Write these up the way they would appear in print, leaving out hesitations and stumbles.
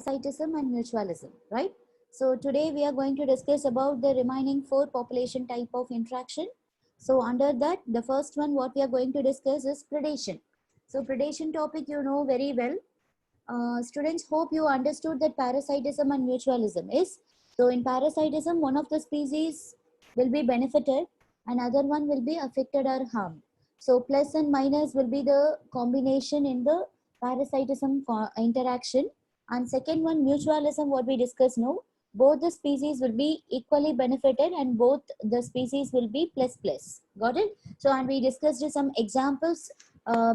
parasitism and mutualism, right? So today we are going to discuss about the remaining four population type of interaction. So under that, the first one what we are going to discuss is predation. So predation topic you know very well. Students, hope you understood that parasitism and mutualism is. So in parasitism, one of the species will be benefited and other one will be affected or harmed. So plus and minus will be the combination in the parasitism interaction. And second one, mutualism, what we discussed now, both the species will be equally benefited and both the species will be plus plus. Got it? So and we discussed some examples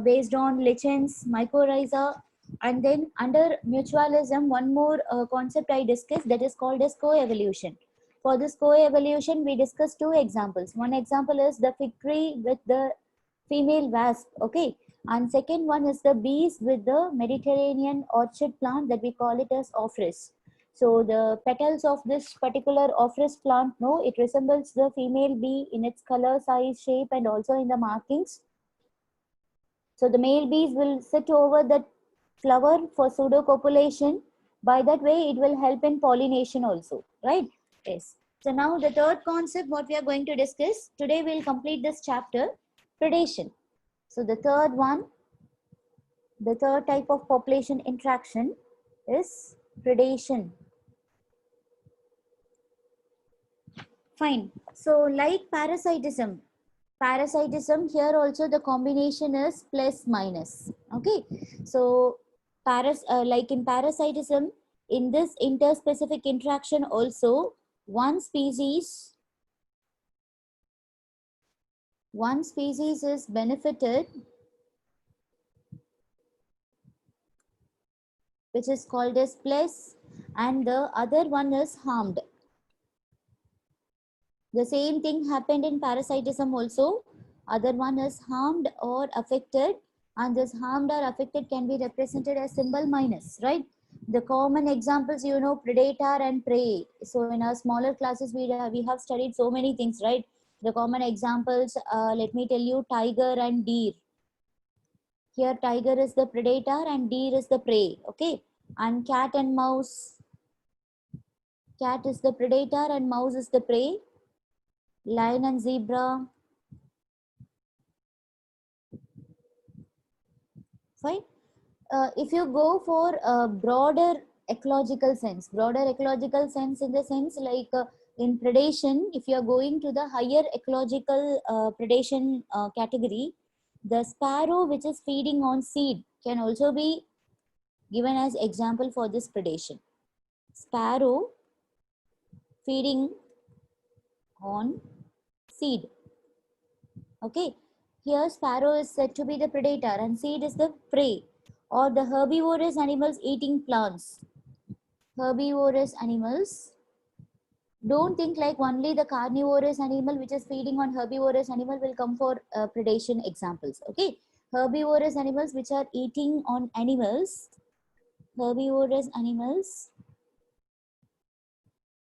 based on lichens, mycorrhiza, and then under mutualism, one more concept I discussed, that is called as co-evolution. For this co-evolution, we discussed two examples. One example is the fig tree with the female wasp, okay? And second one is the bees with the Mediterranean orchid plant that we call it as orchis. So the petals of this particular orchis plant, no, it resembles the female bee in its color, size, shape, and also in the markings. So the male bees will sit over the flower for pseudocopulation. By that way, it will help in pollination also, right? Yes. So now the third concept, what we are going to discuss, today we'll complete this chapter, predation. So the third one, the third type of population interaction is predation. Fine. So like parasitism here also the combination is plus minus. Okay. So like in parasitism, in this interspecific interaction also, one species is benefited, which is called as plus, and the other one is harmed. The same thing happened in parasitism also. Other one is harmed or affected, and this harmed or affected can be represented as symbol minus, right? The common examples, you know, predator and prey. So in our smaller classes, we have studied so many things, right? The common examples, let me tell you, tiger and deer. Here tiger is the predator and deer is the prey, okay? And cat and mouse. Cat is the predator and mouse is the prey. Lion and zebra. Fine. If you go for a broader ecological sense in the sense like in predation, if you are going to the higher ecological predation category, the sparrow which is feeding on seed can also be given as example for this predation. Sparrow feeding on seed. Okay. Here sparrow is said to be the predator and seed is the prey, or the herbivorous animals eating plants. Herbivorous animals. Don't think like only the carnivorous animal which is feeding on herbivorous animal will come for predation examples. Okay. Herbivorous animals which are eating on animals. Herbivorous animals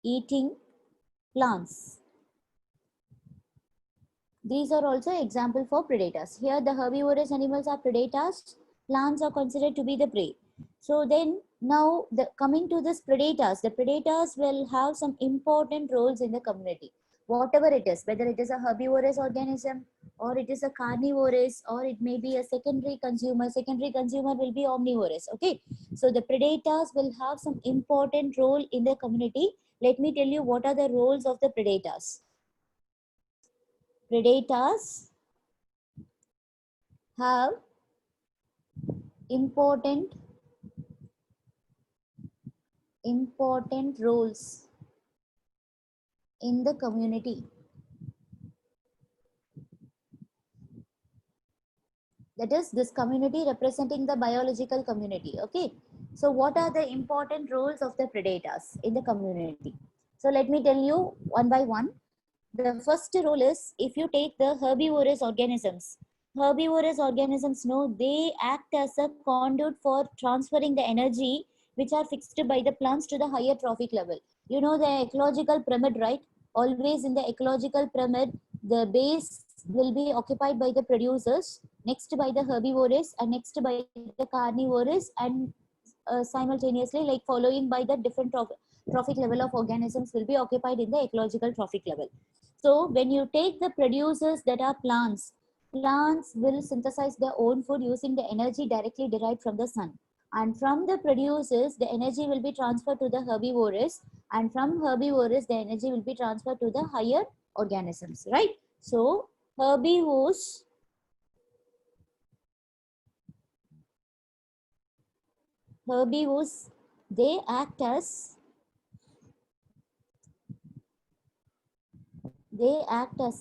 eating plants. These are also example for predators. Here the herbivorous animals are predators, plants are considered to be the prey. So then now coming to this predators, the predators will have some important roles in the community. Whatever it is, whether it is a herbivorous organism or it is a carnivorous or it may be a secondary consumer will be omnivorous. Okay. So the predators will have some important role in the community. Let me tell you what are the roles of the predators. Predators have important roles in the community. That is, this community representing the biological community. Okay. So what are the important roles of the predators in the community? So let me tell you one by one. The first role is, if you take the herbivorous organisms, no, they act as a conduit for transferring the energy which are fixed by the plants to the higher trophic level. You know the ecological pyramid, right? Always in the ecological pyramid, the base will be occupied by the producers, next by the herbivorous, and next by the carnivorous, and simultaneously, like following by the different trophic level of organisms will be occupied in the ecological trophic level. So when you take the producers that are plants, plants will synthesize their own food using the energy directly derived from the sun. And from the producers, the energy will be transferred to the herbivores, and from herbivores, the energy will be transferred to the higher organisms, right? So herbivores herbivores they act as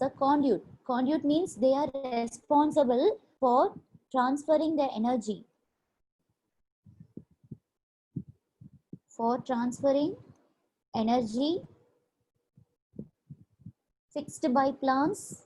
a conduit. Conduit means they are responsible for transferring the energy, for transferring energy fixed by plants,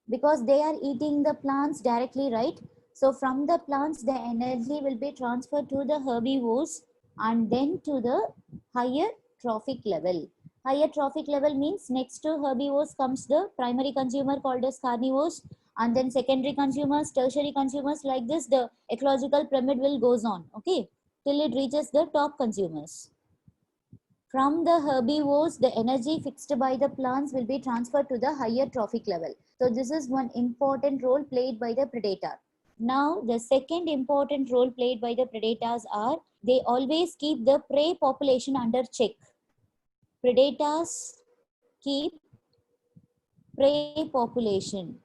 because they are eating the plants directly, right? So from the plants, the energy will be transferred to the herbivores and then to the higher trophic level. Higher trophic level means next to herbivores comes the primary consumer called as carnivores, and then secondary consumers, tertiary consumers. Like this, the ecological pyramid will goes on, okay, till it reaches the top consumers. From the herbivores, the energy fixed by the plants will be transferred to the higher trophic level. So this is one important role played by the predator. Now, the second important role played by the predators are they always keep the prey population under check. Predators keep prey population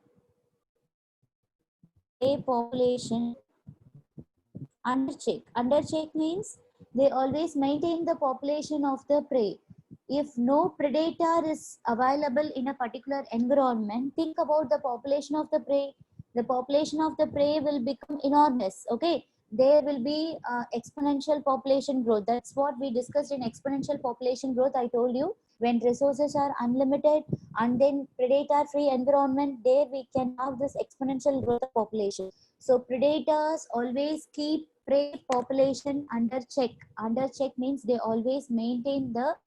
under check. Under check means they always maintain the population of the prey. If no predator is available in a particular environment, think about the population of the prey. The population of the prey will become enormous, okay? There will be exponential population growth. That's what we discussed in exponential population growth. I told you, when resources are unlimited and then predator free environment, there we can have this exponential growth of population. So predators always keep prey population under check. Under check means they always maintain the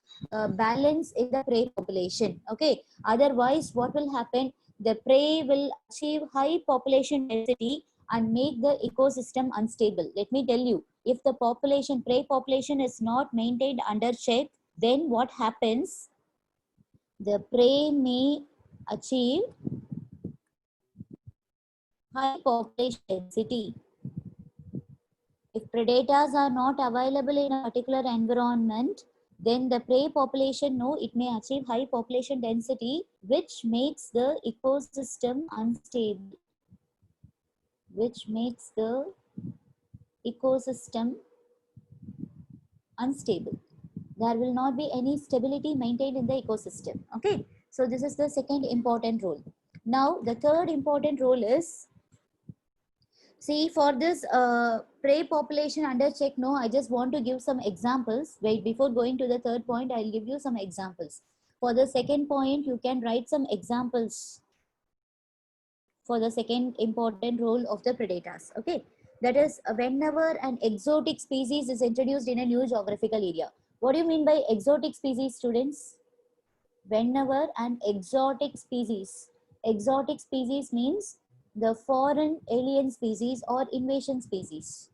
balance in the prey population, okay? Otherwise, what will happen? The prey will achieve high population density and make the ecosystem unstable. Let me tell you, if the prey population is not maintained under check, then what happens? The prey may achieve high population density. If predators are not available in a particular environment, then the prey population, no, it may achieve high population density, which makes the ecosystem unstable. Which makes the ecosystem unstable. There will not be any stability maintained in the ecosystem. Okay. So this is the second important role. Now the third important role is, see, for this prey population under check, no, I just want to give some examples. Wait, before going to the third point, I'll give you some examples. For the second point, you can write some examples for the second important role of the predators. Okay. That is, whenever an exotic species is introduced in a new geographical area. What do you mean by exotic species, students? Whenever an exotic species means the foreign alien species or invasion species.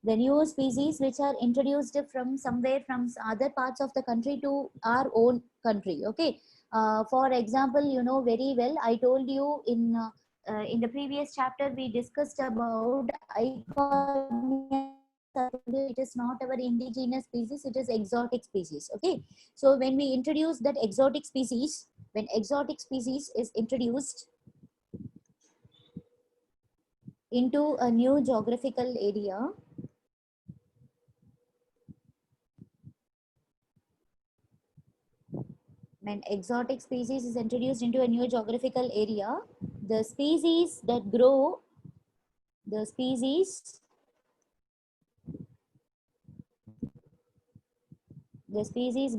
The new species which are introduced from somewhere from other parts of the country to our own country. Okay. For example, you know very well, I told you in the previous chapter we discussed about Iconium. It is not our indigenous species, it is exotic species. Okay. So when we introduce that exotic species, when exotic species is introduced into a new geographical area, when exotic species is introduced into a new geographical area, the species that grow, the species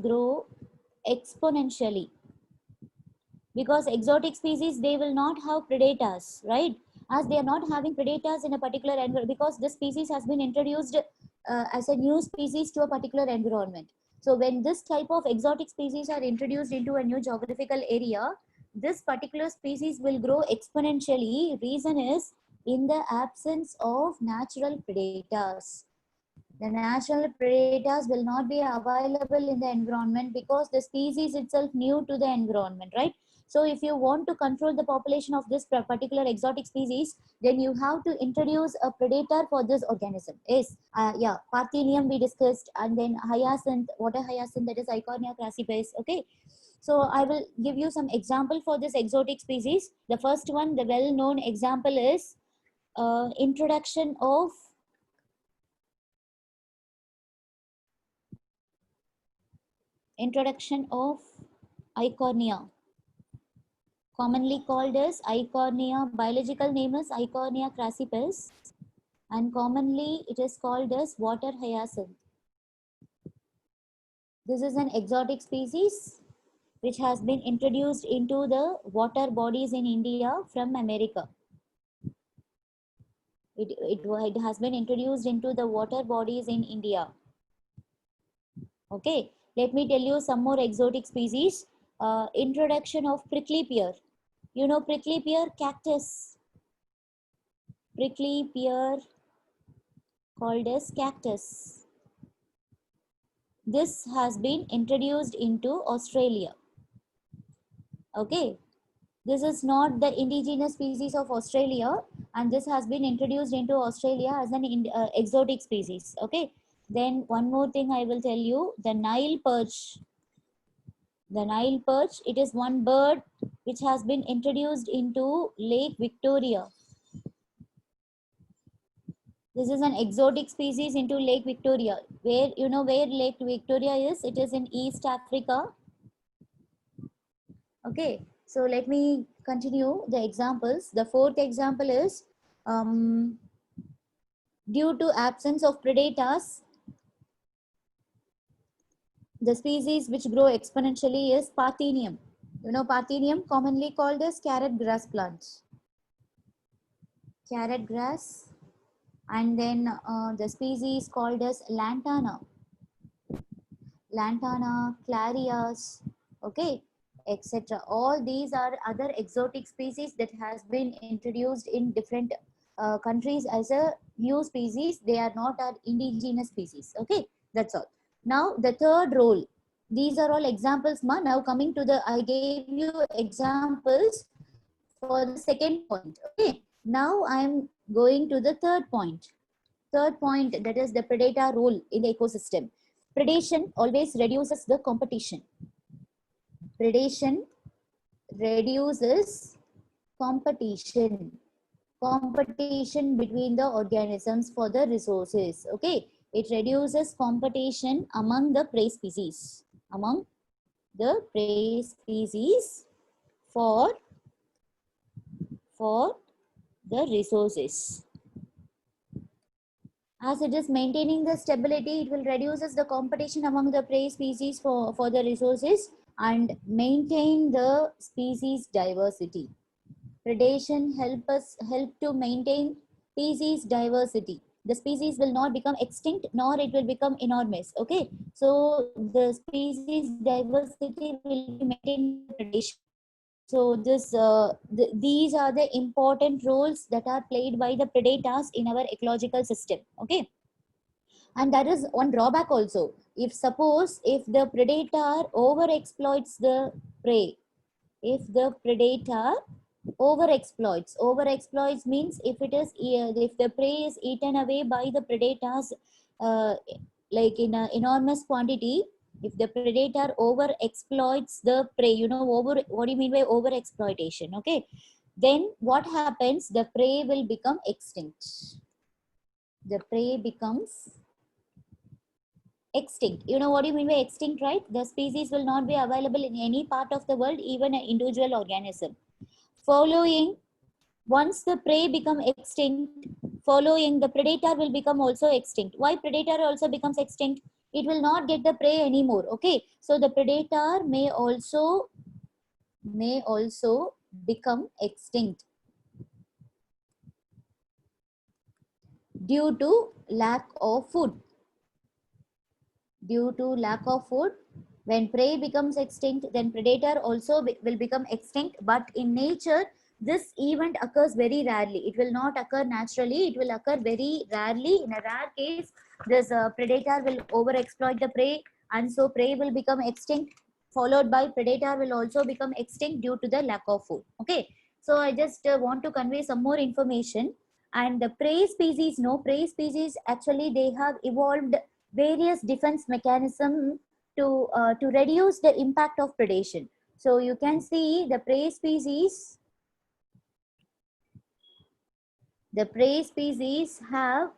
grow exponentially, because exotic species, they will not have predators, right? As they are not having predators in a particular environment, because this species has been introduced as a new species to a particular environment. So when this type of exotic species are introduced into a new geographical area, this particular species will grow exponentially. Reason is, in the absence of natural predators. The natural predators will not be available in the environment because the species itself new to the environment, right? So if you want to control the population of this particular exotic species, then you have to introduce a predator for this organism. Yes, yeah, Parthenium we discussed, and then hyacinth, water hyacinth, that is Eichhornia crassipes. Okay, so I will give you some example for this exotic species. The first one, the well-known example is introduction of Eichhornia, commonly called as Eichhornia. Biological name is Eichhornia crassipes, and commonly it is called as water hyacinth. This is an exotic species which has been introduced into the water bodies in India from America. It has been introduced into the water bodies in India. Okay, let me tell you some more exotic species. Introduction of prickly pear. You know prickly pear cactus. Prickly pear called as cactus. This has been introduced into Australia. Okay, this is not the indigenous species of Australia, and this has been introduced into Australia as an exotic species. Okay, then one more thing I will tell you, the Nile perch. The Nile perch, it is one bird which has been introduced into Lake Victoria. This is an exotic species into Lake Victoria. Where, you know where Lake Victoria is? It is in East Africa. Okay, so let me continue the examples. The fourth example is due to absence of predators, the species which grow exponentially is Parthenium. You know Parthenium, commonly called as carrot grass plant. Carrot grass. And then the species called as Lantana. Lantana, clarias, okay, etc. All these are other exotic species that has been introduced in different countries as a new species. They are not our indigenous species. Okay, that's all. Now the third role. These are all examples, ma. Now coming to the, I gave you examples for the second point. Okay, now I am going to the third point. Third point, that is the predator role in the ecosystem. Predation always reduces the competition. Predation reduces competition. Competition between the organisms for the resources. Okay, it reduces competition among the prey species. Among the prey species for the resources. As it is maintaining the stability, it will reduces the competition among the prey species for the resources and maintain the species diversity. Predation help to maintain species diversity. The species will not become extinct nor it will become enormous. Okay, so the species diversity will be maintained by predation. So these are the important roles that are played by the predators in our ecological system. Okay, and that is one drawback also. If suppose if the predator over exploits the prey, if the predator over exploits means if it is if the prey is eaten away by the predators like in an enormous quantity, if the predator over exploits the prey, you know over, what do you mean by over exploitation? Okay, then what happens, the prey will become extinct. The prey becomes extinct. You know what do you mean by extinct, right? The species will not be available in any part of the world, even an individual organism. Following, once the prey become extinct, following the predator will become also extinct. Why predator also becomes extinct? It will not get the prey anymore. Okay, so the predator may also become extinct due to lack of food. Due to lack of food, when prey becomes extinct, then predator also will become extinct. But in nature, this event occurs very rarely. It will not occur naturally. It will occur very rarely. In a rare case, this predator will overexploit the prey, and so prey will become extinct, followed by predator will also become extinct due to the lack of food. Okay, so I just want to convey some more information. And the prey species, no, prey species actually they have evolved various defense mechanism to reduce the impact of predation. So you can see the prey species have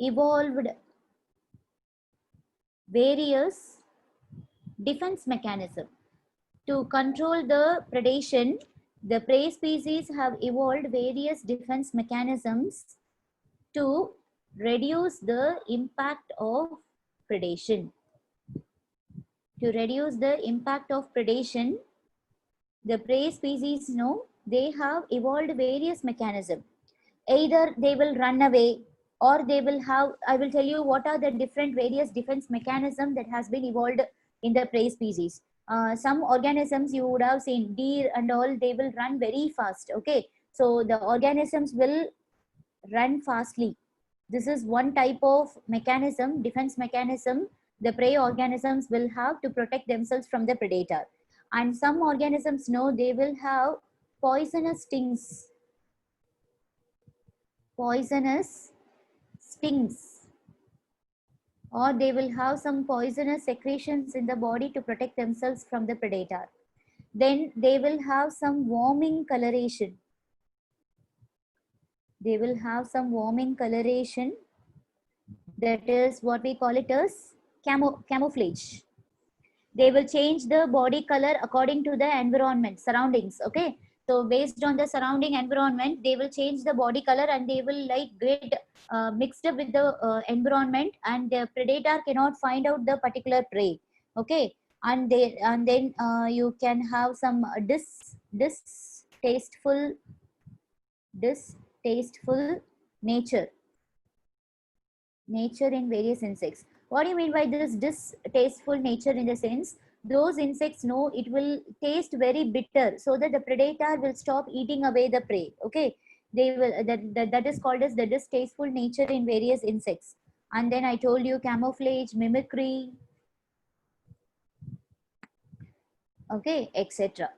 evolved various defense mechanism to control the predation. The prey species have evolved various defense mechanisms to reduce the impact of predation. To reduce the impact of predation, the prey species, no, they have evolved various mechanisms. Either they will run away, or they will have, I will tell you what are the different various defense mechanism that has been evolved in the prey species. Some organisms you would have seen, deer and all, they will run very fast. Okay, so the organisms will run fastly. This is one type of mechanism, defense mechanism the prey organisms will have to protect themselves from the predator. And some organisms, no, they will have poisonous stings. Poisonous stings, or they will have some poisonous secretions in the body to protect themselves from the predator. Then they will have some warming coloration. They will have some warming coloration, that is what we call it as camouflage. They will change the body color according to the environment, surroundings. Okay, so based on the surrounding environment, they will change the body color, and they will like get mixed up with the environment, and the predator cannot find out the particular prey. Okay, and then you can have some distasteful nature in various insects. What do you mean by this distasteful nature? In the sense, those insects know it will taste very bitter, so that the predator will stop eating away the prey. Okay, they will that is called as the distasteful nature in various insects. And then I told you camouflage, mimicry, okay, etc.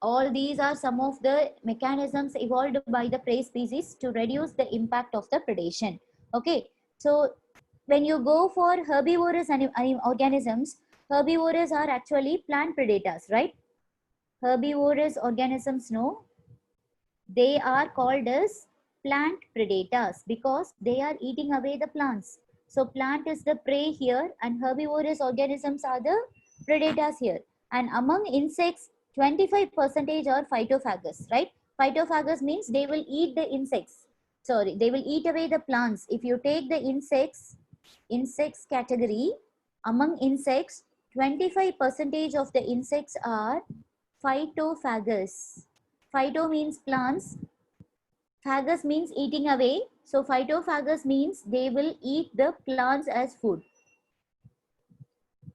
All these are some of the mechanisms evolved by the prey species to reduce the impact of the predation. Okay, so when you go for herbivorous organisms, herbivores are actually plant predators, right? Herbivorous organisms, no, they are called as plant predators because they are eating away the plants. So plant is the prey here, and herbivorous organisms are the predators here. And among insects, 25% are phytophagous, right? Phytophagous means they will eat the insects. Sorry, they will eat away the plants. If you take the insects category, among insects, 25% of the insects are phytophagous. Phyto means plants, phagus means eating away. So phytophagous means they will eat the plants as food.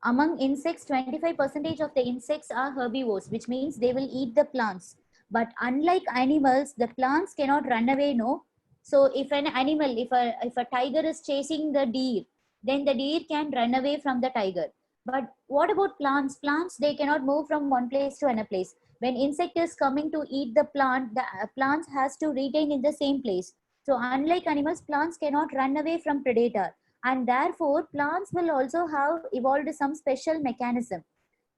Among insects, 25% of the insects are herbivores, which means they will eat the plants. But unlike animals, the plants cannot run away, no. So if an animal, if a tiger is chasing the deer, then the deer can run away from the tiger. But what about plants? Plants, they cannot move from one place to another place. When insect is coming to eat the plants has to retain in the same place. So unlike animals, plants cannot run away from predator, and therefore plants will also have evolved some special mechanism.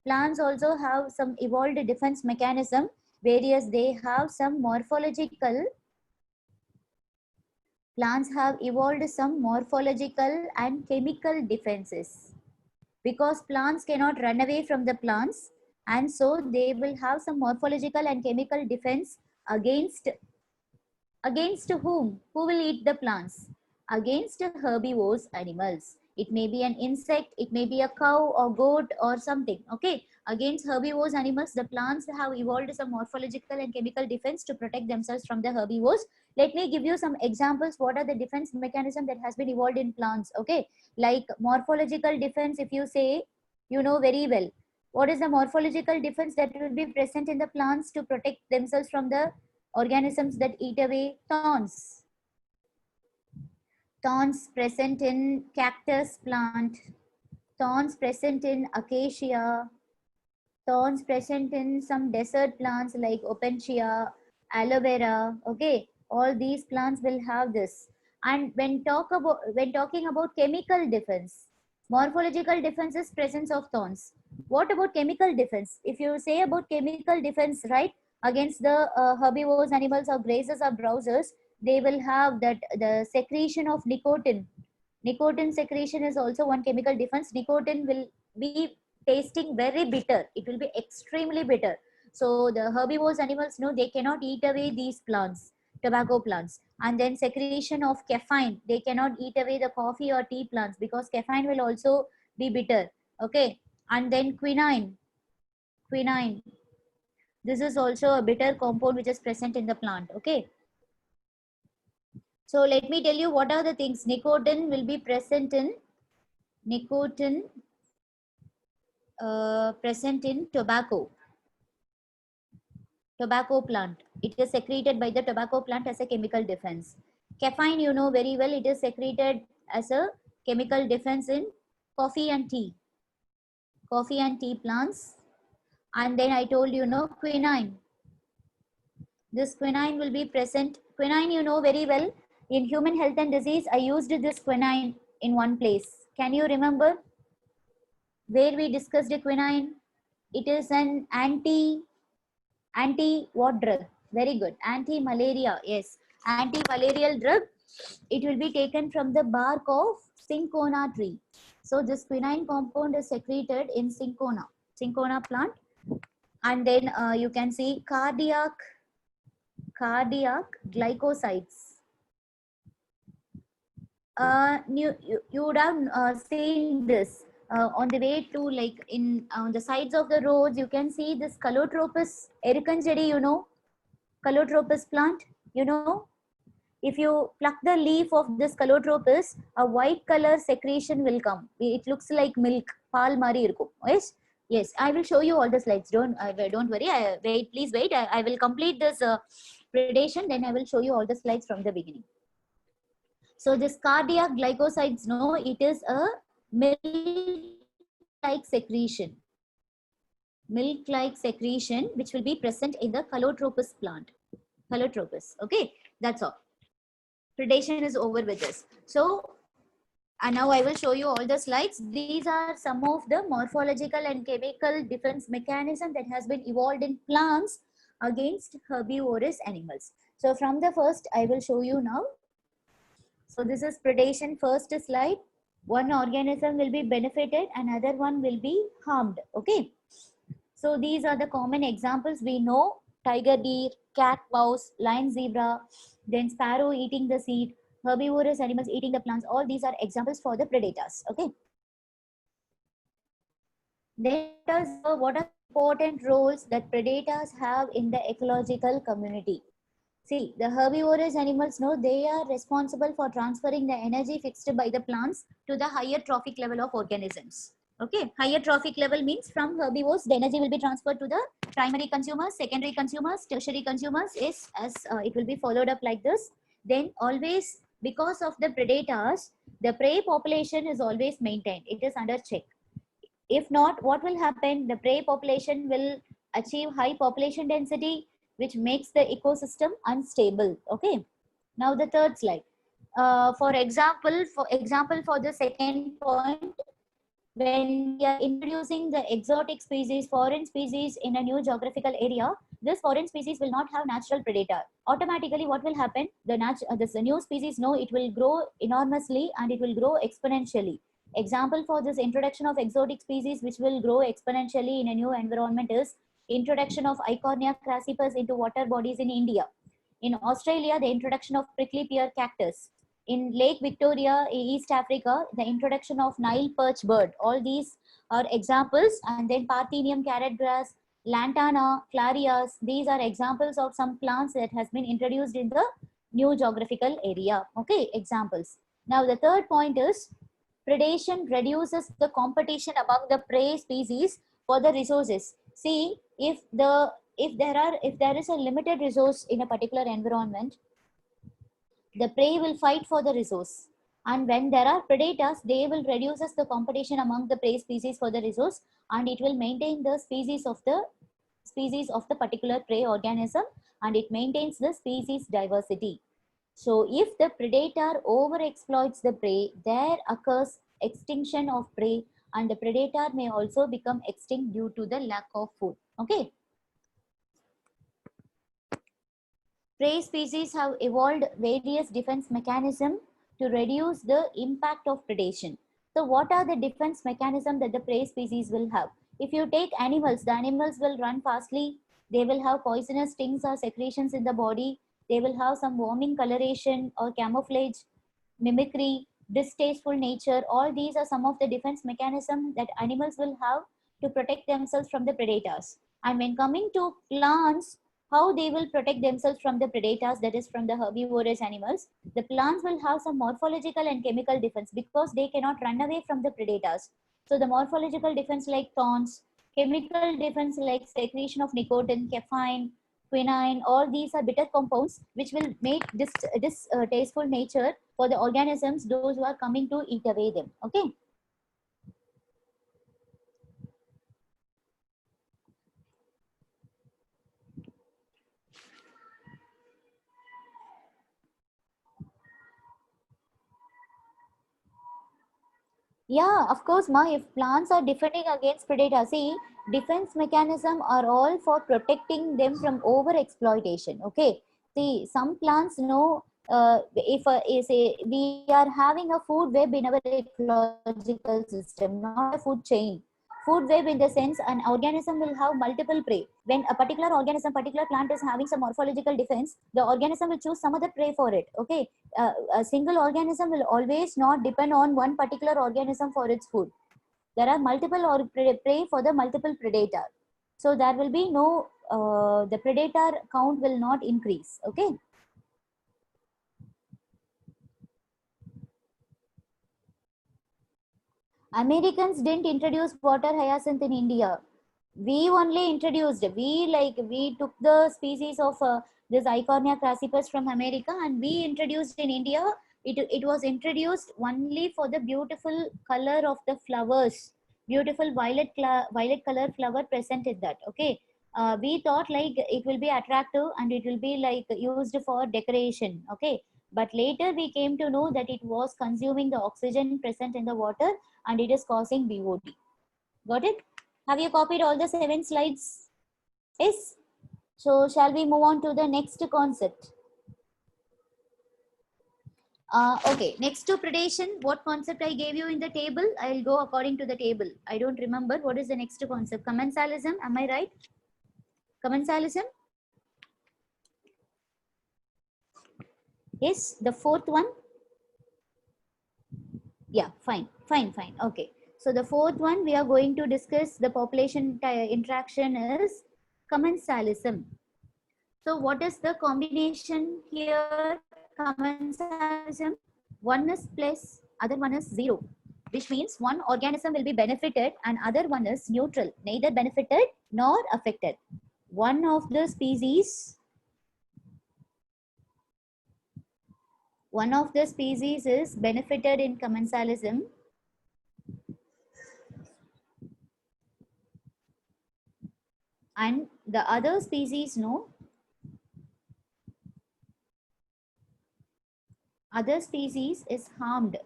Plants also have some evolved defense mechanism, whereas they have some morphological, plants have evolved some morphological and chemical defenses, because plants cannot run away from the plants, and so they will have some morphological and chemical defense against whom? Who will eat the plants? Against herbivorous animals. It may be an insect, it may be a cow or goat or something. Okay, against herbivorous animals, the plants have evolved some morphological and chemical defense to protect themselves from the herbivores. Let me give you some examples. What are the defense mechanism that has been evolved in plants? Okay, like morphological defense, if you say, you know very well. What is the morphological defense that will be present in the plants to protect themselves from the organisms that eat away thorns. Thorns present in cactus plant, thorns present in acacia, thorns present in some desert plants like opuntia, aloe vera. Okay, all these plants will have this. And when talking about chemical defense, morphological defense is presence of thorns. What about chemical defense? If you say about chemical defense, right, against the herbivores, animals, or grazers or browsers, they will have that the secretion of nicotine. Nicotine secretion is also one chemical defense. Nicotine will be tasting very bitter. It will be extremely bitter. So the herbivores animals know they cannot eat away these plants, tobacco plants. And then secretion of caffeine. They cannot eat away the coffee or tea plants because caffeine will also be bitter. Okay. And then quinine. Quinine. This is also a bitter compound which is present in the plant. Okay. So let me tell you what are the things. Nicotine will be present in present in tobacco plant. It is secreted by the tobacco plant as a chemical defense. Caffeine, you know very well, it is secreted as a chemical defense in coffee and tea plants. And then I told you, know, quinine. This quinine will be present. Quinine, you know very well, in human health and disease, I used this quinine in one place. Can you remember where we discussed quinine? It is an anti what drug? Very good. Anti-malaria. Yes. Anti-malarial drug. It will be taken from the bark of cinchona tree. So this quinine compound is secreted in cinchona plant. And then you can see cardiac glycosides. You would have seen this on the way to, like, in on the sides of the roads. You can see this Calotropis ericanjedi, you know, Calotropis plant, you know. If you pluck the leaf of this Calotropis, a white color secretion will come. It looks like milk, paal mari irukkum. Yes, yes. I will show you all the slides. Don't worry. Wait, please wait. I will complete this predation. Then I will show you all the slides from the beginning. So this cardiac glycosides, no, it is a milk-like secretion. Milk-like secretion which will be present in the Calotropis plant. Calotropis. Okay, that's all. Predation is over with this. So, and now I will show you all the slides. These are some of the morphological and chemical defense mechanism that has been evolved in plants against herbivorous animals. So from the first, I will show you now. So this is predation, first slide. One organism will be benefited, another one will be harmed. Okay. So these are the common examples we know: tiger, deer, cat, mouse, lion, zebra, then sparrow eating the seed, herbivorous animals eating the plants. All these are examples for the predators. Okay. Then what are important roles that predators have in the ecological community? See, the herbivorous animals, know they are responsible for transferring the energy fixed by the plants to the higher trophic level of organisms. Okay, higher trophic level means from herbivores, the energy will be transferred to the primary consumers, secondary consumers, tertiary consumers. Is as it will be followed up like this. Then always, because of the predators, the prey population is always maintained. It is under check. If not, what will happen? The prey population will achieve high population density, which makes the ecosystem unstable. Okay. Now the third slide. For example, for the second point, when we are introducing the exotic species, foreign species in a new geographical area, this foreign species will not have natural predator. Automatically, what will happen? This new species, no, it will grow enormously and it will grow exponentially. Example for this introduction of exotic species which will grow exponentially in a new environment is introduction of Eichhornia crassipus into water bodies in India. In Australia, the introduction of prickly pear cactus. In Lake Victoria, East Africa, the introduction of Nile perch bird. All these are examples. And then Parthenium carrot grass, Lantana, Clarias. These are examples of some plants that has been introduced in the new geographical area. Okay, examples. Now the third point is predation reduces the competition among the prey species for the resources. See, if the if there is a limited resource in a particular environment, the prey will fight for the resource. And when there are predators, they will reduces the competition among the prey species for the resource, and it will maintain the species of the particular prey organism, and it maintains the species diversity. So if the predator over exploits the prey, there occurs extinction of prey, and the predator may also become extinct due to the lack of food. Okay. Prey species have evolved various defense mechanisms to reduce the impact of predation. So what are the defense mechanisms that the prey species will have? If you take animals, the animals will run fastly, they will have poisonous stings or secretions in the body, they will have some warming coloration or camouflage, mimicry, distasteful nature. All these are some of the defense mechanisms that animals will have to protect themselves from the predators. And when coming to plants, how they will protect themselves from the predators, that is from the herbivorous animals, the plants will have some morphological and chemical defense because they cannot run away from the predators. So the morphological defense like thorns, chemical defense like secretion of nicotine, caffeine, quinine, all these are bitter compounds which will make this distasteful nature for the organisms, those who are coming to eat away them. Okay. Yeah, of course, ma, if plants are defending against predators, see, defense mechanism are all for protecting them from over exploitation. Okay. See, some plants know if we are having a food web in our ecological system, not a food chain. Food web in the sense an organism will have multiple prey. When a particular organism, particular plant is having some morphological defense, the organism will choose some other prey for it. Okay. A single organism will always not depend on one particular organism for its food. There are multiple or prey for the multiple predator. So there will be no, the predator count will not increase. Okay. Americans didn't introduce water hyacinth in India. We only introduced, we took the species of this Eichhornia crassipus from America and we introduced in India. It was introduced only for the beautiful color of the flowers, beautiful violet color flower present in that. Okay. We thought like it will be attractive and it will be like used for decoration. Okay. But later we came to know that it was consuming the oxygen present in the water and it is causing BOD. Got it? Have you copied all the 7 slides? Yes. So shall we move on to the next concept? Okay, next to predation, what concept I gave you in the table? I'll go according to the table. I don't remember. What is the next concept? Commensalism, am I right? Commensalism? Yes, the fourth one? Yeah, fine. Okay. So the fourth one we are going to discuss the population interaction is commensalism. So what is the combination here? Commensalism. One is plus, other one is zero, which means one organism will be benefited and other one is neutral, neither benefited nor affected. One of the species is benefited in commensalism and the other species other species is harmed.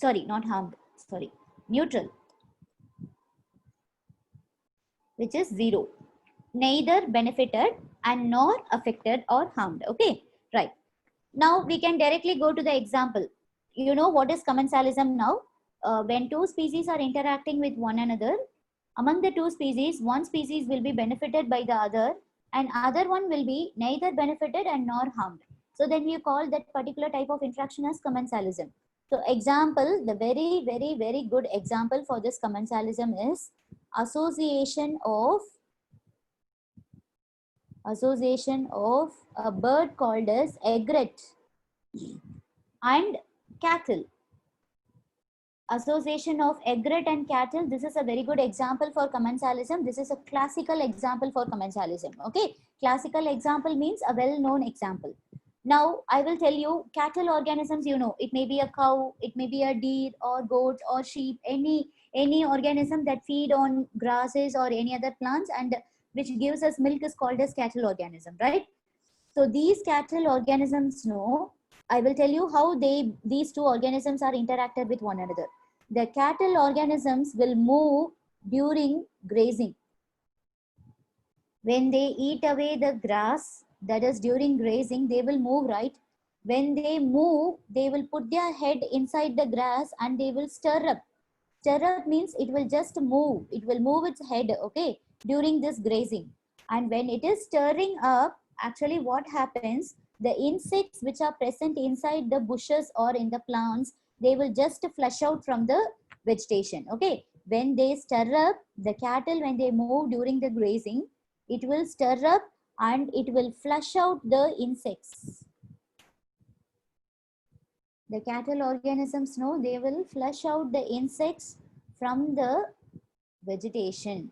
Sorry, not harmed. Sorry, neutral, which is zero. Neither benefited and nor affected or harmed. Okay, right. Now we can directly go to the example. You know what is commensalism now? When two species are interacting with one another, among the two species, one species will be benefited by the other and other one will be neither benefited and nor harmed. So then you call that particular type of interaction as commensalism. So example, the very good example for this commensalism is association of a bird called as egret and cattle. association of egret and cattle. This is a very good example for commensalism. This is a classical example for commensalism. Okay, classical example means a well-known example. Now I will tell you cattle organisms. You know, it may be a cow, it may be a deer or goat or sheep, any organism that feed on grasses or any other plants and which gives us milk is called as cattle organism, right? So these cattle organisms know, I will tell you how these two organisms are interacted with one another. The cattle organisms will move during grazing. When they eat away the grass, that is during grazing, they will move, right? When they move, they will put their head inside the grass and they will stir up. Stir up means it will just move. It will move its head, okay, during this grazing. And when it is stirring up, actually what happens, the insects which are present inside the bushes or in the plants, they will just flush out from the vegetation, okay. When they stir up, the cattle, when they move during the grazing, it will stir up and it will flush out the insects. The cattle organisms know they will flush out the insects from the vegetation,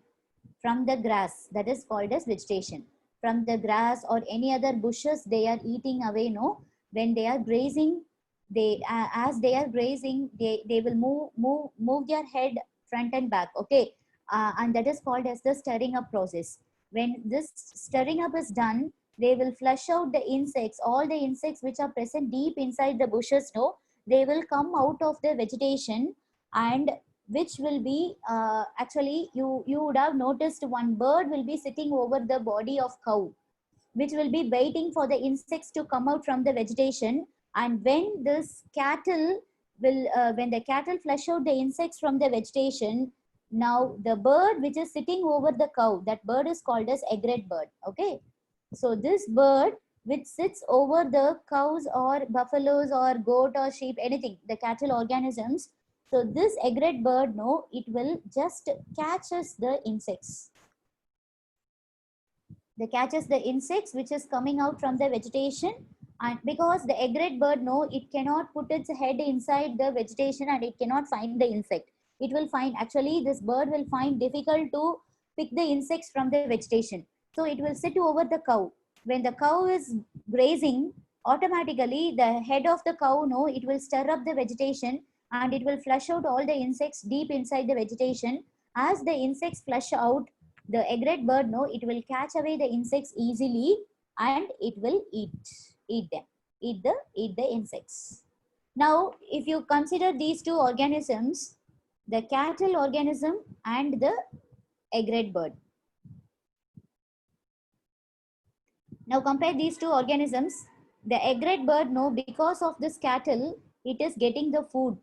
from the grass, that is called as vegetation. From the grass or any other bushes they are eating away, no? When they are grazing, they as they are grazing, they will move their head front and back, okay? And that is called as the stirring up process. When this stirring up is done, they will flush out the insects, all the insects which are present deep inside the bushes, no? They will come out of the vegetation, and which will be actually you would have noticed one bird will be sitting over the body of cow, which will be waiting for the insects to come out from the vegetation. And when this cattle will when the cattle flush out the insects from the vegetation, now the bird which is sitting over the cow, that bird is called as egret bird, okay. So this bird which sits over the cows or buffaloes or goat or sheep, anything, the cattle organisms, so this egret bird, no, it will just catches the insects. They catches the insects which is coming out from the vegetation, and because the egret bird, no, it cannot put its head inside the vegetation and it cannot find the insect. It will find, actually this bird will find difficult to pick the insects from the vegetation. So it will sit over the cow. When the cow is grazing, automatically the head of the cow, no, it will stir up the vegetation and it will flush out all the insects deep inside the vegetation. As the insects flush out, the egret bird, no, it will catch away the insects easily and it will eat them, eat the insects. Now if you consider these two organisms, the cattle organism and the egret bird, now compare these two organisms. The egret bird, no, because of this cattle, it is getting the food,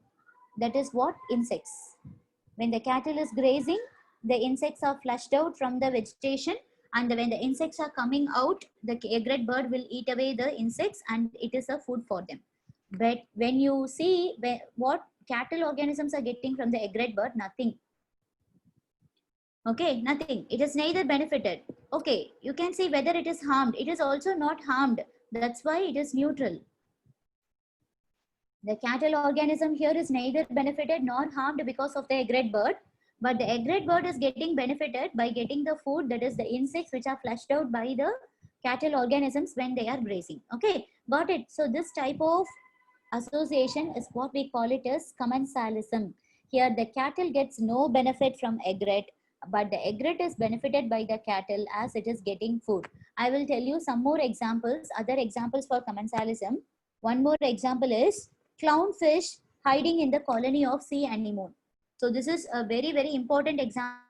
that is what, insects. When the cattle is grazing, the insects are flushed out from the vegetation, and when the insects are coming out, the egret bird will eat away the insects and it is a food for them. But when you see what cattle organisms are getting from the egret bird, nothing. Okay, nothing. It is neither benefited. Okay, you can see whether it is harmed. It is also not harmed. That's why it is neutral. The cattle organism here is neither benefited nor harmed because of the egret bird, but the egret bird is getting benefited by getting the food, that is the insects which are flushed out by the cattle organisms when they are grazing. Okay, got it. So this type of association is what we call it as commensalism. Here the cattle gets no benefit from egret, but the egret is benefited by the cattle as it is getting food. I will tell you some more examples, other examples for commensalism. One more example is clownfish hiding in the colony of sea anemone. So this is a very, very important example.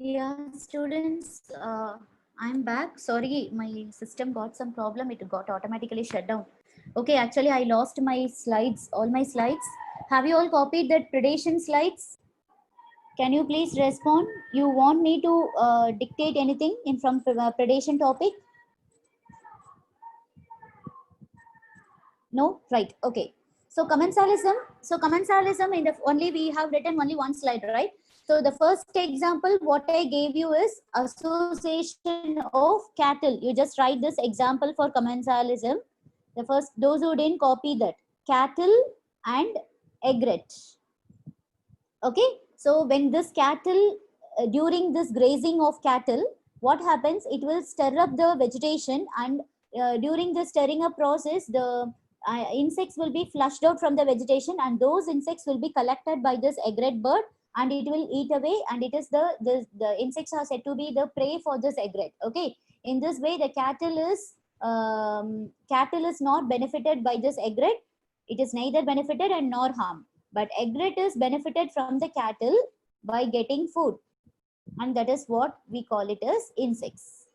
Yeah, students, I'm back. Sorry, my system got some problem. It got automatically shut down. Okay, actually, I lost my slides, all my slides. Have you all copied that predation slides? Can you please respond? You want me to dictate anything in from predation topic? No? Right. Okay. So commensalism. So commensalism in the only we have written only one slide, right? So the first example what I gave you is association of cattle. You just write this example for commensalism. The first, those who didn't copy that, cattle and egret. Okay. So when this cattle, during this grazing of cattle, what happens? It will stir up the vegetation, and during the stirring up process, the insects will be flushed out from the vegetation, and those insects will be collected by this egret bird, and it will eat away, and it is the insects are said to be the prey for this egret. Okay. In this way, the cattle is not benefited by this egret. It is neither benefited and nor harmed, but egret is benefited from the cattle by getting food, and that is what we call it as insects.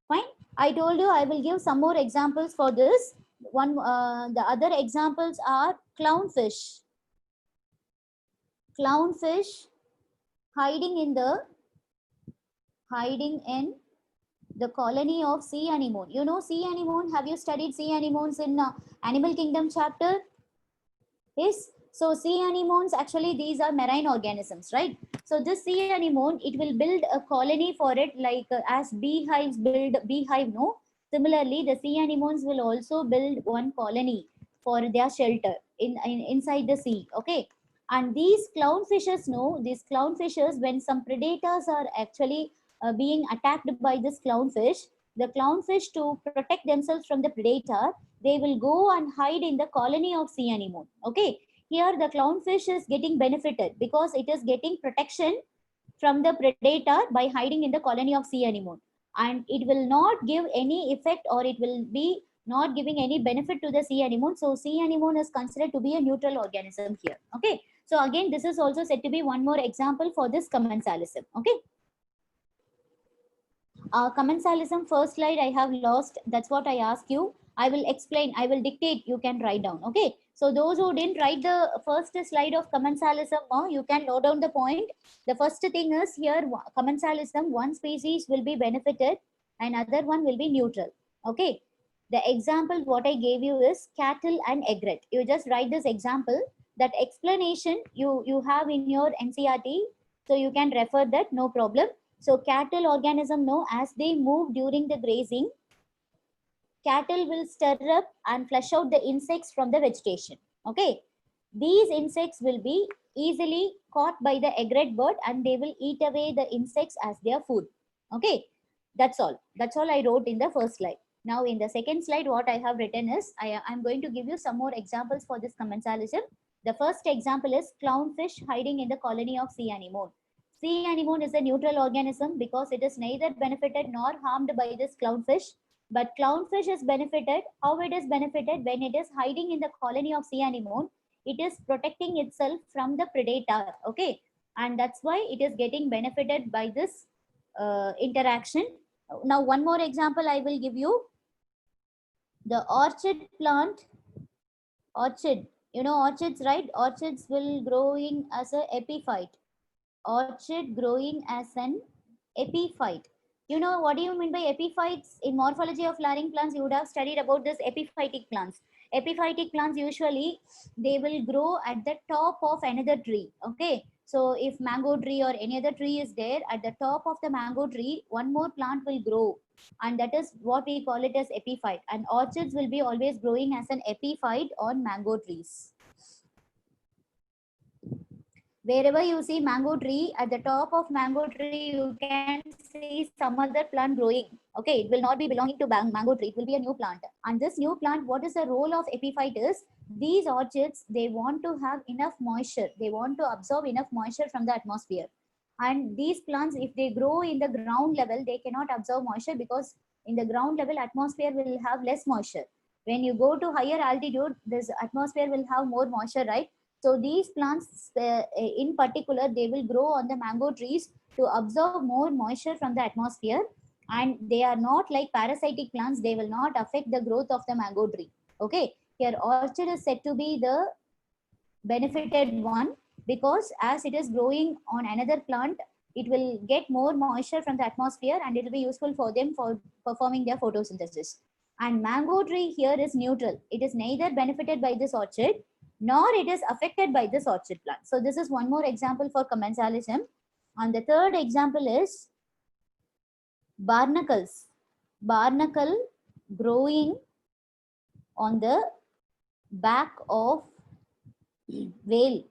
Fine. I told you I will give some more examples for this. The other examples are clownfish. Clownfish hiding in the colony of sea anemone. You know sea anemone. Have you studied sea anemones in Animal Kingdom chapter? Yes. So sea anemones, actually these are marine organisms, right? So this sea anemone, it will build a colony for it, like as beehives build beehive, no? Similarly, the sea anemones will also build one colony for their shelter inside the sea. Okay. And these clownfishes, no, these clownfishes, when some predators are actually being attacked by this clownfish, the clownfish, to protect themselves from the predator, they will go and hide in the colony of sea anemone. Okay. Here the clownfish is getting benefited because it is getting protection from the predator by hiding in the colony of sea anemone, and it will not give any effect, or it will be not giving any benefit to the sea anemone. So sea anemone is considered to be a neutral organism here. Okay. So again, this is also said to be one more example for this commensalism. Okay. Commensalism, first slide I have lost. That's what I ask you. I will explain. I will dictate. You can write down. Okay. So those who didn't write the first slide of commensalism, you can note down the point. The first thing is here, commensalism, one species will be benefited and other one will be neutral. Okay. The example what I gave you is cattle and egret. You just write this example. That explanation you have in your NCERT. So you can refer that, no problem. So cattle organism, no, as they move during the grazing, cattle will stir up and flush out the insects from the vegetation. Okay. These insects will be easily caught by the egret bird, and they will eat away the insects as their food. Okay. That's all. That's all I wrote in the first slide. Now in the second slide, what I have written is, I'm going to give you some more examples for this commensalism. The first example is clownfish hiding in the colony of sea anemone. Sea anemone is a neutral organism because it is neither benefited nor harmed by this clownfish. But clownfish is benefited. How it is benefited? When it is hiding in the colony of sea anemone, it is protecting itself from the predator. Okay. And that's why it is getting benefited by this interaction. Now, one more example I will give you. The orchid plant, orchid, you know orchids, right? Orchids will growing as a epiphyte. Orchid growing as an epiphyte. You know what do you mean by epiphytes? In morphology of flowering plants, you would have studied about this epiphytic plants. Epiphytic plants, usually they will grow at the top of another tree. Okay. So if mango tree or any other tree is there, at the top of the mango tree, one more plant will grow. And that is what we call it as epiphyte. And orchids will be always growing as an epiphyte on mango trees. Wherever you see mango tree, at the top of mango tree, you can see some other plant growing. Okay, it will not be belonging to mango tree. It will be a new plant. And this new plant, what is the role of epiphyte is, these orchids, they want to have enough moisture. They want to absorb enough moisture from the atmosphere. And these plants, if they grow in the ground level, they cannot absorb moisture because in the ground level, atmosphere will have less moisture. When you go to higher altitude, this atmosphere will have more moisture, right? So these plants, in particular, they will grow on the mango trees to absorb more moisture from the atmosphere, and they are not like parasitic plants. They will not affect the growth of the mango tree. Okay, here orchid is said to be the benefited one, because as it is growing on another plant, it will get more moisture from the atmosphere and it will be useful for them for performing their photosynthesis. And mango tree here is neutral. It is neither benefited by this orchid nor it is affected by this orchid plant. So this is one more example for commensalism. And the third example is barnacles. Barnacle growing on the back of whale.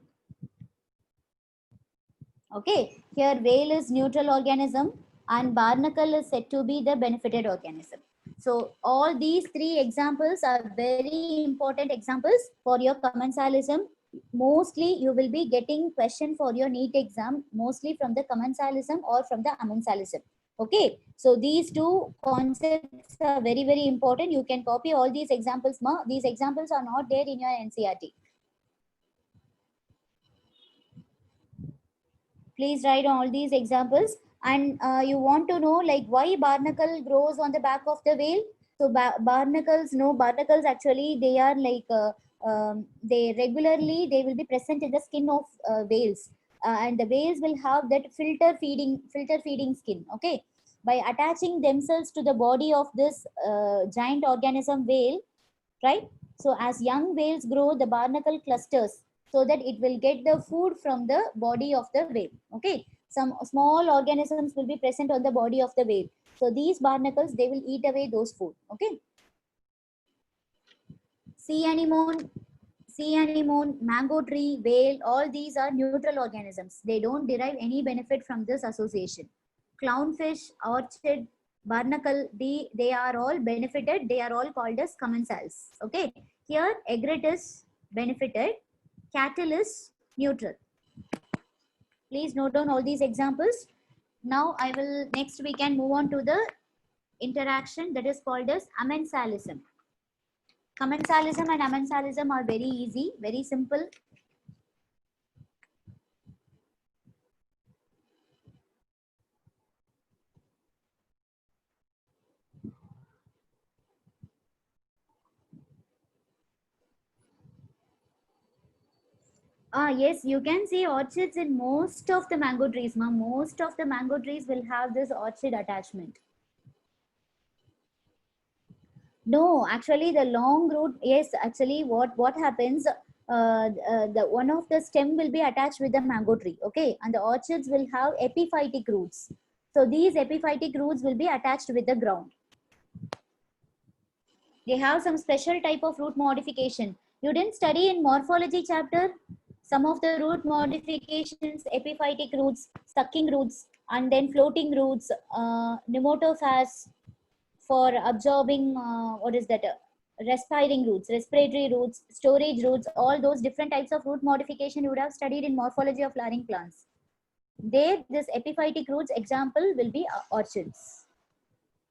Okay, here whale is neutral organism and barnacle is said to be the benefited organism. So all these three examples are very important examples for your commensalism. Mostly you will be getting question for your NEET exam, mostly from the commensalism or from the amensalism. Okay, so these two concepts are very, very important. You can copy all these examples. These examples are not there in your NCERT. Please write all these examples. And you want to know like why barnacle grows on the back of the whale. So barnacles, no, barnacles actually they are like they regularly they will be present in the skin of whales, and the whales will have that filter feeding skin. Okay, by attaching themselves to the body of this giant organism whale, right? So as young whales grow, the barnacle clusters so that it will get the food from the body of the whale. Okay, some small organisms will be present on the body of the whale. So these barnacles, they will eat away those food. Okay, sea anemone, mango tree, whale, all these are neutral organisms. They don't derive any benefit from this association. Clownfish, orchid, barnacle, they are all benefited. They are all called as commensals. Okay, here egret is benefited, cattle is neutral. Please note down all these examples. Now next we can move on to the interaction that is called as amensalism. Commensalism and amensalism are very easy, very simple. Yes, you can see orchids in most of the mango trees. Most of the mango trees will have this orchid attachment. No, actually the long root, yes, actually what happens, the one of the stem will be attached with the mango tree, okay, and the orchids will have epiphytic roots. So these epiphytic roots will be attached with the ground. They have some special type of root modification. You didn't study in morphology chapter some of the root modifications, epiphytic roots, sucking roots, and then floating roots, pneumotophase for absorbing, what is that, respiring roots, respiratory roots, storage roots, all those different types of root modification you would have studied in morphology of flowering plants. There, this epiphytic roots example will be orchids.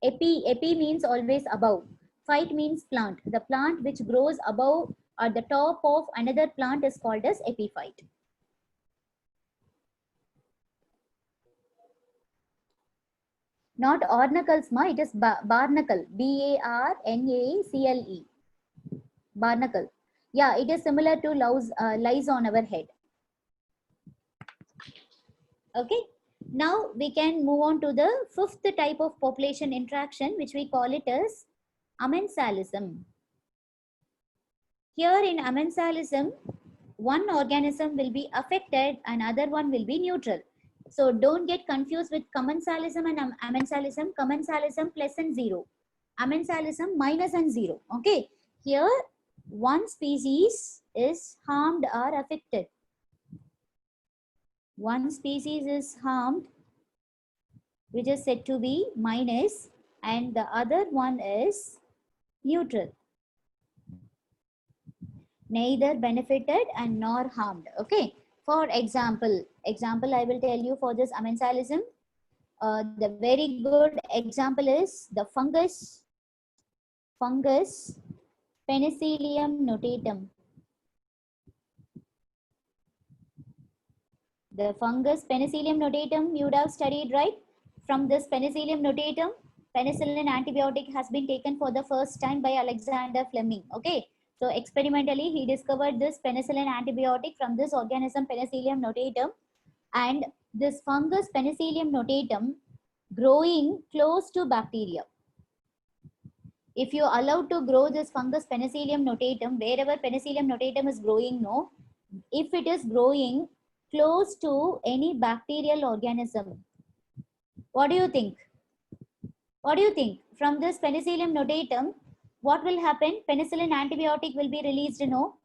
Epi means always above. Phyte means plant. The plant which grows above at the top of another plant is called as epiphyte. Not ornacles, it is barnacle. Barnacle. Barnacle. Yeah, it is similar to lies on our head. Okay. Now we can move on to the fifth type of population interaction, which we call it as amensalism. Here in amensalism, one organism will be affected and other one will be neutral. So don't get confused with commensalism and amensalism. Commensalism plus and 0. Amensalism minus and 0. Okay. Here one species is harmed or affected. One species is harmed, which is said to be minus, and the other one is neutral. Neither benefited and nor harmed. Okay. For example, I will tell you for this amensalism. The very good example is the fungus Penicillium notatum. The fungus Penicillium notatum you would have studied, right? From this Penicillium notatum, penicillin antibiotic has been taken for the first time by Alexander Fleming. Okay, so experimentally he discovered this penicillin antibiotic from this organism Penicillium notatum, and this fungus Penicillium notatum growing close to bacteria. If you allow to grow this fungus Penicillium notatum, wherever Penicillium notatum is growing, no, if it is growing close to any bacterial organism, what do you think? What do you think? From this Penicillium notatum, what will happen? Penicillin antibiotic will be released, no?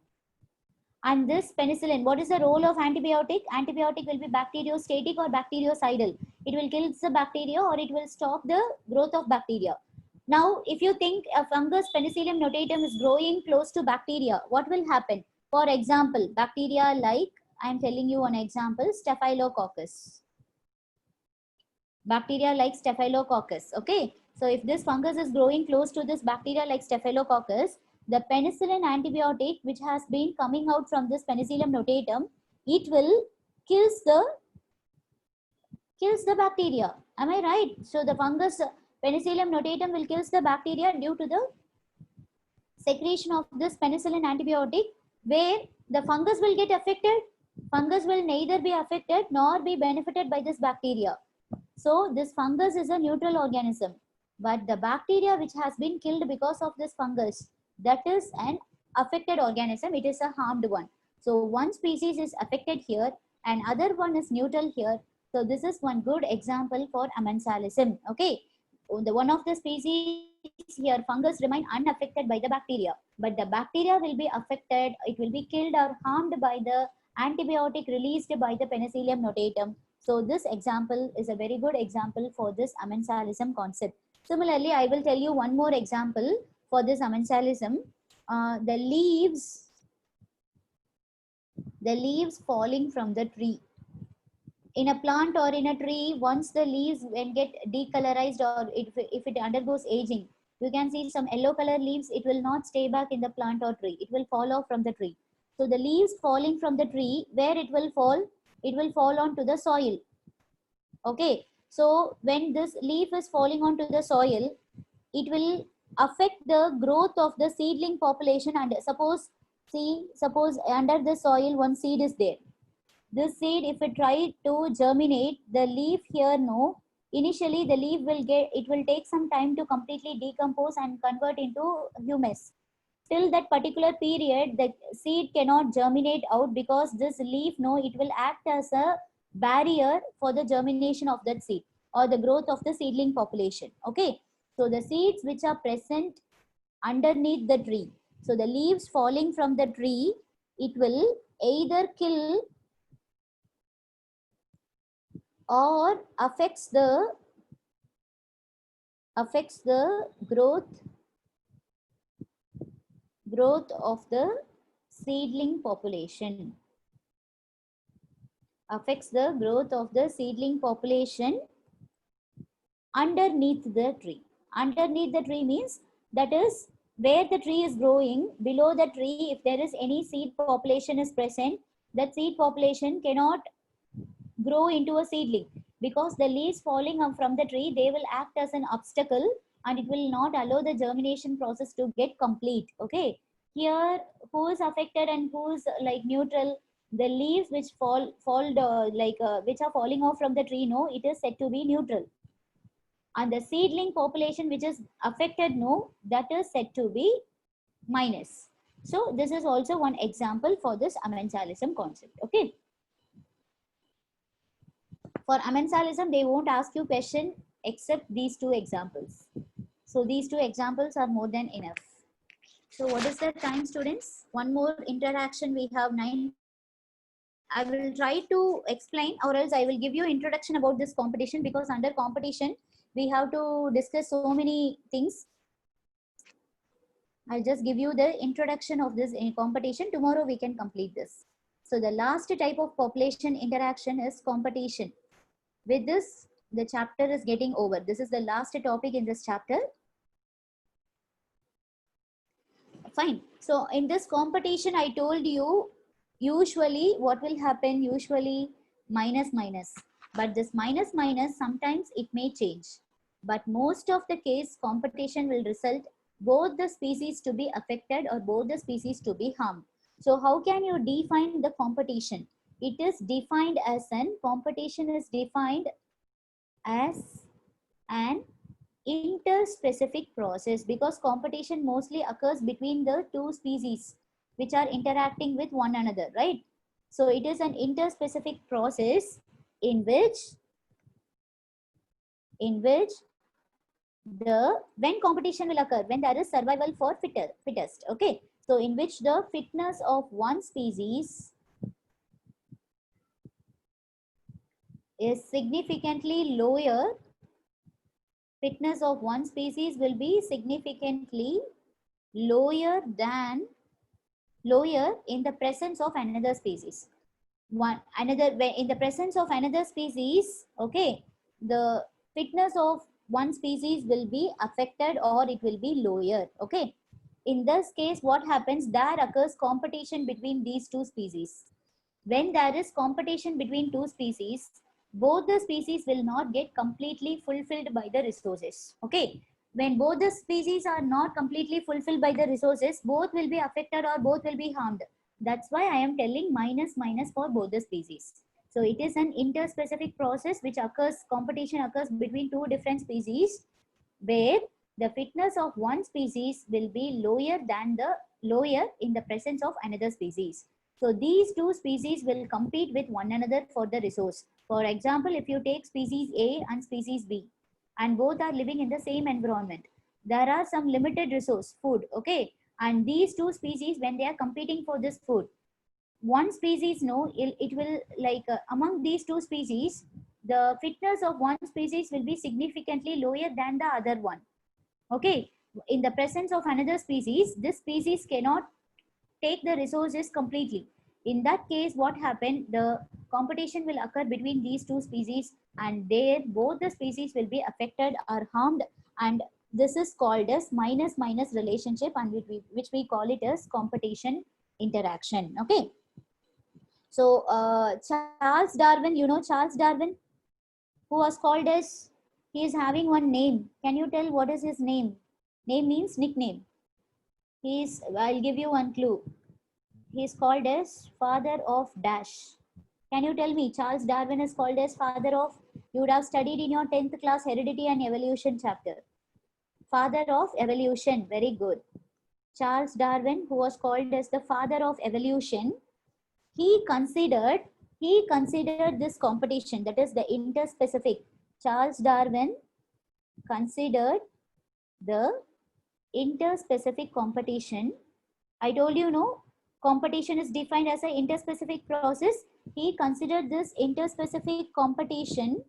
And this penicillin, what is the role of antibiotic? Antibiotic will be bacteriostatic or bactericidal. It will kill the bacteria or it will stop the growth of bacteria. Now, if you think a fungus Penicillium notatum is growing close to bacteria, what will happen? For example, bacteria like, I am telling you one example, Staphylococcus. Bacteria like Staphylococcus, okay? So if this fungus is growing close to this bacteria like Staphylococcus, the penicillin antibiotic which has been coming out from this Penicillium notatum, it will kills the bacteria. Am I right? So the fungus Penicillium notatum will kills the bacteria due to the secretion of this penicillin antibiotic, where the fungus will get affected. Fungus will neither be affected nor be benefited by this bacteria. So this fungus is a neutral organism, but the bacteria which has been killed because of this fungus, that is an affected organism. It is a harmed one. So one species is affected here and other one is neutral here. So this is one good example for Amensalism. Okay, the one of the species here, fungus, remain unaffected by the bacteria, but the bacteria will be affected. It will be killed or harmed by the antibiotic released by the Penicillium notatum. So this example is a very good example for this Amensalism concept. Similarly, I will tell you one more example for this Amensalism. The leaves falling from the tree. In a plant or in a tree, once the leaves when get decolorized or if it undergoes aging, you can see some yellow color leaves, it will not stay back in the plant or tree. It will fall off from the tree. So the leaves falling from the tree, where it will fall? It will fall onto the soil. Okay. So when this leaf is falling onto the soil, it will affect the growth of the seedling population. And suppose under the soil one seed is there. This seed, if it try to germinate, the leaf here, no, initially the leaf will take some time to completely decompose and convert into humus. Till that particular period, the seed cannot germinate out because this leaf, no, it will act as a barrier for the germination of that seed or the growth of the seedling population. Okay. So the seeds which are present underneath the tree. So the leaves falling from the tree, it will either kill or affects the growth of the seedling population. Affects the growth of the seedling population underneath the tree. Underneath the tree means that is where the tree is growing. Below the tree, if there is any seed population is present, that seed population cannot grow into a seedling because the leaves falling from the tree, they will act as an obstacle and it will not allow the germination process to get complete. Okay, here who is affected and who is like neutral? The leaves which which are falling off from the tree, no, it is said to be neutral, and the seedling population which is affected, no, that is said to be minus. So this is also one example for this Amensalism concept. Okay, for Amensalism, they won't ask you question except these two examples. So these two examples are more than enough. So what is the time, students? One more interaction. We have 9. I will try to explain, or else I will give you introduction about this competition, because under competition, we have to discuss so many things. I'll just give you the introduction of this competition. Tomorrow we can complete this. So the last type of population interaction is competition. With this, the chapter is getting over. This is the last topic in this chapter. Fine. So in this competition, I told you, usually what will happen? Usually minus minus. But this minus minus, sometimes it may change. But most of the case, competition will result both the species to be affected or both the species to be harmed. So how can you define the competition? It is defined as competition is defined as an interspecific process, because competition mostly occurs between the two species which are interacting with one another, right? So it is an interspecific process in which the when competition will occur, when there is survival for fittest. Okay, so in which the fitness of one species is significantly lower. Fitness of one species will be significantly lower in the presence of another species. In the presence of another species, okay, the fitness of one species will be affected or it will be lower. Okay, in this case, what happens? There occurs competition between these two species. When there is competition between two species, both the species will not get completely fulfilled by the resources. Okay, when both the species are not completely fulfilled by the resources, both will be affected or both will be harmed. That's why I am telling minus minus for both the species. So it is an interspecific process which occurs, competition occurs between two different species, where the fitness of one species will be lower in the presence of another species. So these two species will compete with one another for the resource. For example, if you take species A and species B, and both are living in the same environment, there are some limited resource, food, okay? And these two species, when they are competing for this food, one species, no, it will like among these two species, the fitness of one species will be significantly lower than the other one. Okay, in the presence of another species, this species cannot take the resources completely. In that case, what happened? The competition will occur between these two species, and there both the species will be affected or harmed, and this is called as minus minus relationship, and which we call it as competition interaction. Okay, so Charles Darwin, you know Charles Darwin, who was called as, he is having one name. Can you tell what is his name? Name means nickname. I'll give you one clue. He is called as father of dash. Can you tell me? Charles Darwin is called as father of, you would have studied in your 10th class heredity and evolution chapter. Father of evolution, very good. Charles Darwin, who was called as the father of evolution, he considered this competition, that is the interspecific. Charles Darwin considered the interspecific competition. I told you, no, competition is defined as an interspecific process. He considered this interspecific competition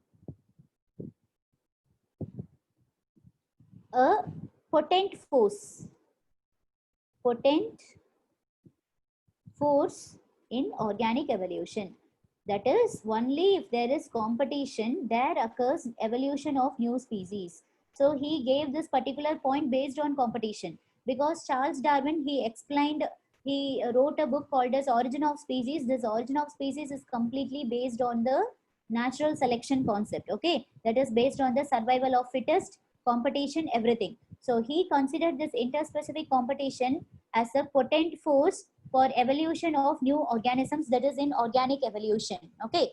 a potent force in organic evolution. That is, only if there is competition, there occurs evolution of new species. So he gave this particular point based on competition, because Charles Darwin, he wrote a book called as Origin of Species. This Origin of Species is completely based on the natural selection concept. Okay, that is based on the survival of fittest, competition, everything. So he considered this interspecific competition as a potent force for evolution of new organisms, that is in organic evolution. Okay,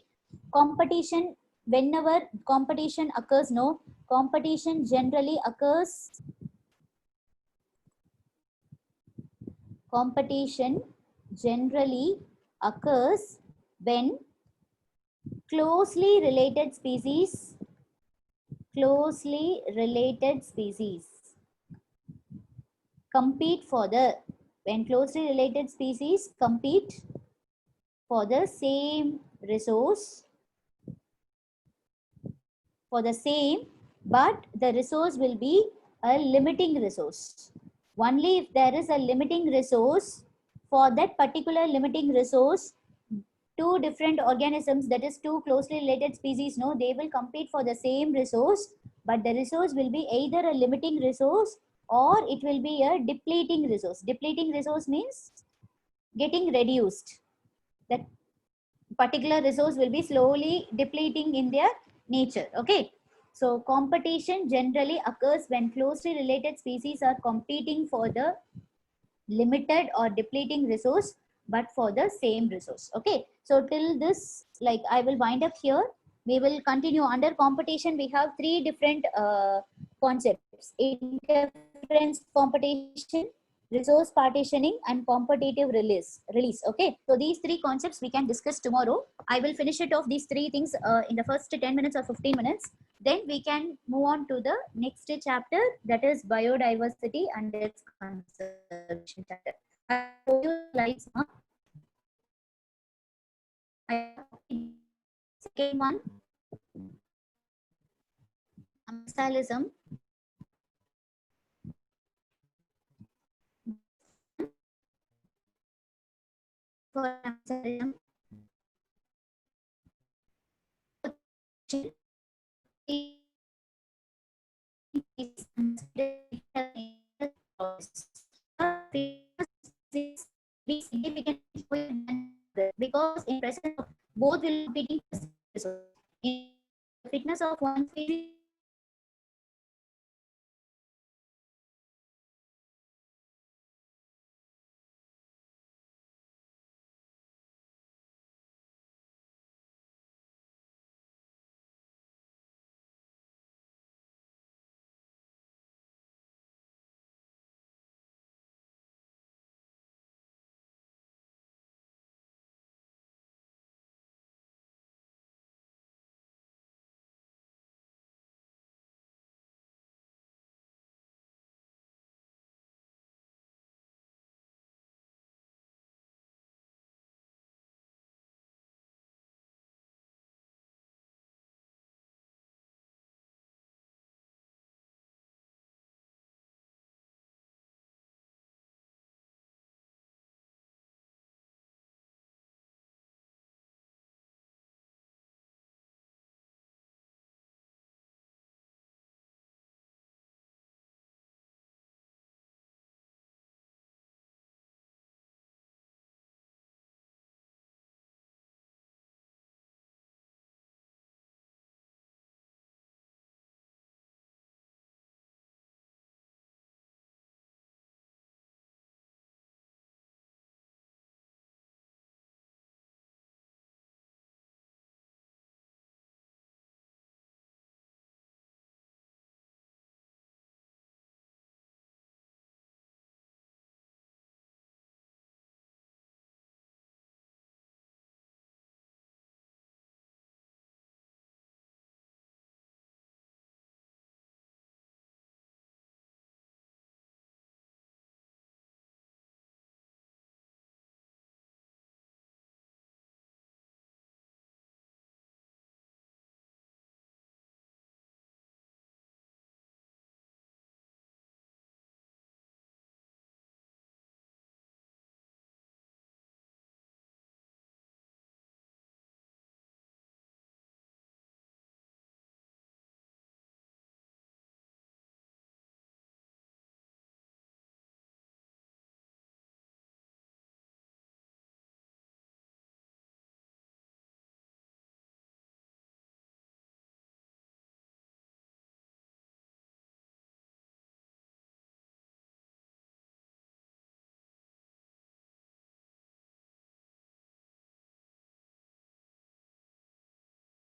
competition, whenever competition occurs, no, competition generally occurs when closely related species compete for the, when closely related species compete for the same resource, but the resource will be a limiting resource. Only if there is a limiting resource, for that particular limiting resource, two different organisms, that is two closely related species, no, they will compete for the same resource, but the resource will be either a limiting resource or it will be a depleting resource. Depleting resource means getting reduced. That particular resource will be slowly depleting in their nature. Okay. So competition generally occurs when closely related species are competing for the limited or depleting resource, but for the same resource. Okay. So till this, like, I will wind up here. We will continue. Under competition, we have three different concepts: interference competition, resource partitioning, and competitive release. Okay. So these three concepts we can discuss tomorrow. I will finish it off these three things in the first 10 minutes or 15 minutes. Then we can move on to the next chapter, that is biodiversity and its conservation chapter. I will show you slides now. Second one, amsalism. For amsalism, be significant because in presence of both will competing in fitness of one species